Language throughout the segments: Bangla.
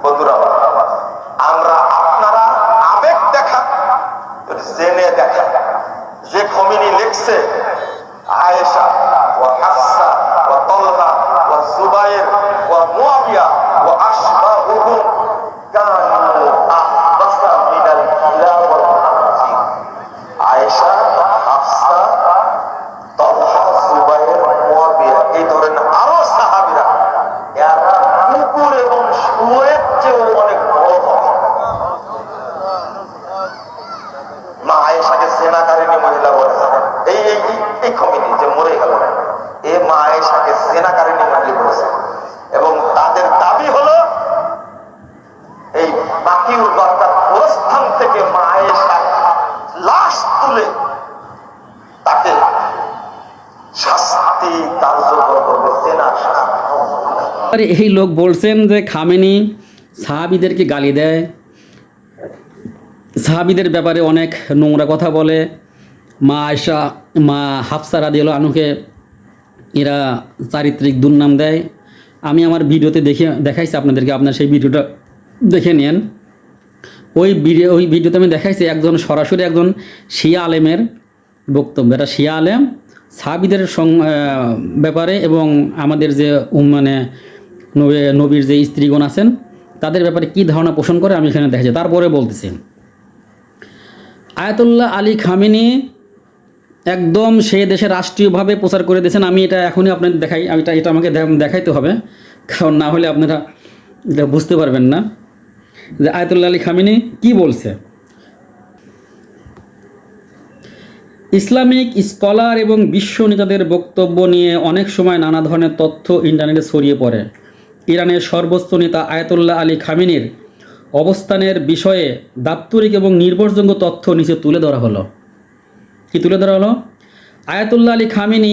বন্ধুরা, আমরা আপনারা আবেগ দেখা জেনে দেখা। যে খমিনি লিখছে আয়েশা ওয়া হাফসা ওয়া তালহা ওয়া জুবায়ের ওয়া মুয়াবিয়া ওয়া আশবাহুহুম কানু আহবাসা মিনাল কিলাব ওয়াল খানাজির। আয়েশা, হাফসা, তালহা, জুবায়ের, মুয়াবিয়া, এই ধরনের আরো সাহাবীরা এরা কুকুর এবং শুয়োরের চেয়েও অনেক বড় হবে। মা আয়েশাকে জেনাকারিনী মহিলা বলেছে। এই খমিনি যে মরে গেল, এ মা আয়েশাকে জেনাকারিনী মহিলা বলেছে। এবং তাদের দাবি হলো এই বাকিউর বার্তার প্রস্থান থেকে মা আয়েশার লাশ তুলে তাকে শাস্তি কার্যকর করবে, জেনার শাস্তি। এই লোক বলছেন যে খামেনি সাহাবীদেরকে গালি দেয়, সাহাবীদের ব্যাপারে অনেক নোংরা কথা বলে, মা আয়েশা, মা হাফসা রাদিয়াল্লাহু আনহুকে এরা চারিত্রিক দুর্নাম দেয়। আমি আমার ভিডিওতে দেখাইছি আপনাদেরকে, আপনার সেই ভিডিওটা দেখে নেন। ওই ভিডিওতে আমি দেখাইছি একজন সরাসরি একজন শিয়া আলেমের বক্তব্য। এটা শিয়া আলেম সাহাবীদের ব্যাপারে এবং আমাদের যে মানে নবীর যে স্ত্রীগণ আছেন তাদের ব্যাপারে কী ধারণা পোষণ করে আমি এখানে দেখাচ্ছি। তারপরে বলতেছি, আয়াতুল্লাহ আলী খামেনি একদম সে দেশে রাষ্ট্রীয়ভাবে প্রচার করে দিয়েছেন। আমি এটা এখনই আপনাদের দেখাই, এটা আমাকে দেখাইতে হবে, কারণ না হলে আপনারা এটা বুঝতে পারবেন না যে আয়াতুল্লাহ আলী খামেনি কি বলছে। ইসলামিক স্কলার এবং বিশ্ব নেতাদের বক্তব্য নিয়ে অনেক সময় নানা ধরনের তথ্য ইন্টারনেটে ছড়িয়ে পড়ে। ইরানের সর্বোচ্চ নেতা আয়াতুল্লাহ আলী খামেনির অবস্থানের বিষয়ে দাপ্তরিক এবং নির্ভরযোগ্য তথ্য নিচে তুলে ধরা হলো। কি তুলে ধরা হলো? আয়াতুল্লাহ আলী খামেনি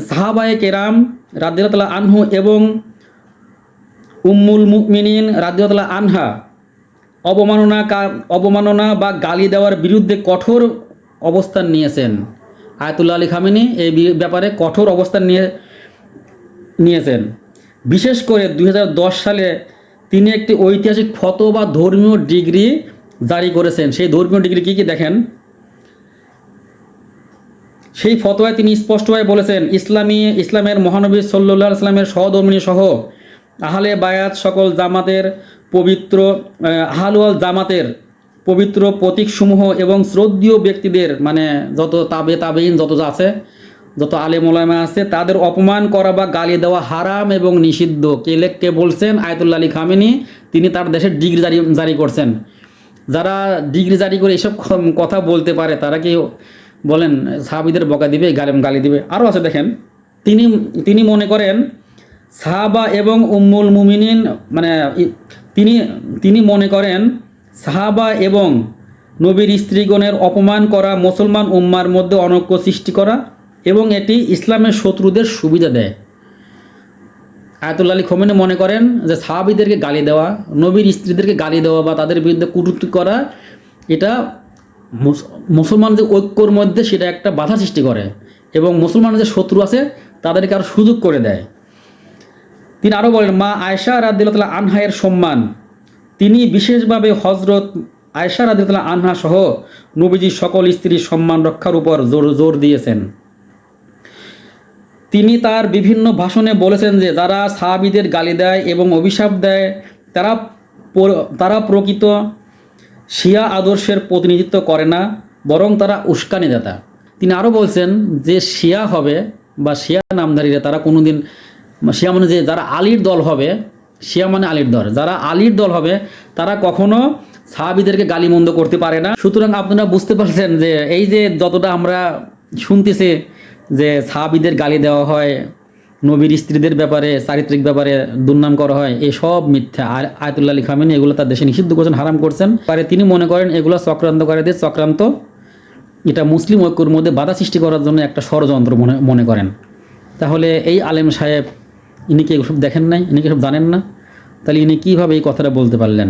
সাহাবায়ে কেরাম রাদিয়াল্লাহু আনহু এবং উম্মুল মুমিনিন রাদিয়াল্লাহু আনহা অবমাননা বা গালি দেওয়ার বিরুদ্ধে কঠোর অবস্থান নিয়েছেন। আয়াতুল্লাহ আলী খামেনি এই ব্যাপারে কঠোর অবস্থান নিয়েছেন। বিশেষ করে 2010 সালে তিনি একটি ঐতিহাসিক ফতোয়া বা ধর্মীয় ডিগ্রি জারি করেছেন। সেই ধর্মীয় ডিগ্রি কী দেখেন। সেই ফতোয়ায় তিনি স্পষ্টভাবে বলেছেন, ইসলামের মহানবী সাল্লাল্লাহু আলাইহি ওয়াসাল্লামের সহধর্মিণী সহ আহলে বায়াত সকল জামাতের পবিত্র আহলুল জামাতের পবিত্র প্রতীকসমূহ এবং শ্রদ্ধেয় ব্যক্তিদের মানে যত তাবেঈন যত আছে, যত আলেম ওলামা আছে, তাদের অপমান করা বা গালি দেওয়া হারাম এবং নিষিদ্ধ। কে বলছেন? Ayatollah Ali Khamenei. তিনি তার দেশের ডিগ্রি জারি করছেন। যারা ডিগ্রি জারি করে এসব কথা বলতে পারে তারা কি বলেন সাহাবীদের বকা দিবে, গালি দিবে? আরও আছে দেখেন, তিনি মনে করেন সাহাবা এবং উম্মুল মুমিনিন মানে তিনি মনে করেন সাহাবা এবং নবীর স্ত্রীগণের অপমান করা মুসলমান উম্মার মধ্যে অনৈক্য সৃষ্টি করা এবং এটি ইসলামের শত্রুদের সুবিধা দেয়। আয়াতুল্লাহ আলী খামেনি মনে করেন যে সাহাবীদেরকে গালি দেওয়া, নবীর স্ত্রীদেরকে গালি দেওয়া বা তাদের বিরুদ্ধে কটূক্তি করা এটা মুসলমানদের ঐক্যর মধ্যে সেটা একটা বাধা সৃষ্টি করে এবং মুসলমানদের যে শত্রু আছে তাদেরকে আরও সুযোগ করে দেয়। তিনি আরও বলেন, মা আয়েশা রাদিয়াল্লাহু আনহা এর সম্মান তিনি বিশেষভাবে হযরত আয়েশা রাদিয়াল্লাহু আনহা সহ নবীজির সকল স্ত্রীর সম্মান রক্ষার উপর জোর দিয়েছেন। তিনি তার বিভিন্ন ভাষণে বলেছেন যে যারা সাহাবীদের গালি দেয় এবং অভিশাপ দেয় তারা প্রকৃত শিয়া আদর্শের প্রতিনিধিত্ব করে না, বরং তারা উস্কানিদাতা। তিনি আরও বলছেন যে শিয়া হবে বা শিয়া নামধারীরা তারা কোনোদিন শিয়া মানে যে যারা আলীর দল হবে, শিয়া মানে আলীর দল, যারা আলীর দল হবে তারা কখনো সাহাবীদেরকে গালিমন্দ করতে পারে না। সুতরাং আপনারা বুঝতে পারছেন যে এই যে যতটা আমরা শুনতেছি যে সাহাবীদের গালি দেওয়া হয়, নবীর স্ত্রীদের ব্যাপারে চারিত্রিক ব্যাপারে দুর্নাম করা হয়, এসব মিথ্যা। আর আয়াতুল্লাহ আলী খামেনি এগুলো তার দেশে নিষিদ্ধ করছেন, হারাম করছেন। তিনি মনে করেন এগুলো চক্রান্তকারীদের চক্রান্ত, এটা মুসলিম ঐক্যের মধ্যে বাধা সৃষ্টি করার জন্য একটা ষড়যন্ত্র মনে করেন। তাহলে এই আলেম সাহেব ইনি কি এসব দেখেন নাই, ইনি কি সব জানেন না? তাহলে ইনি কীভাবে এই কথাটা বলতে পারলেন?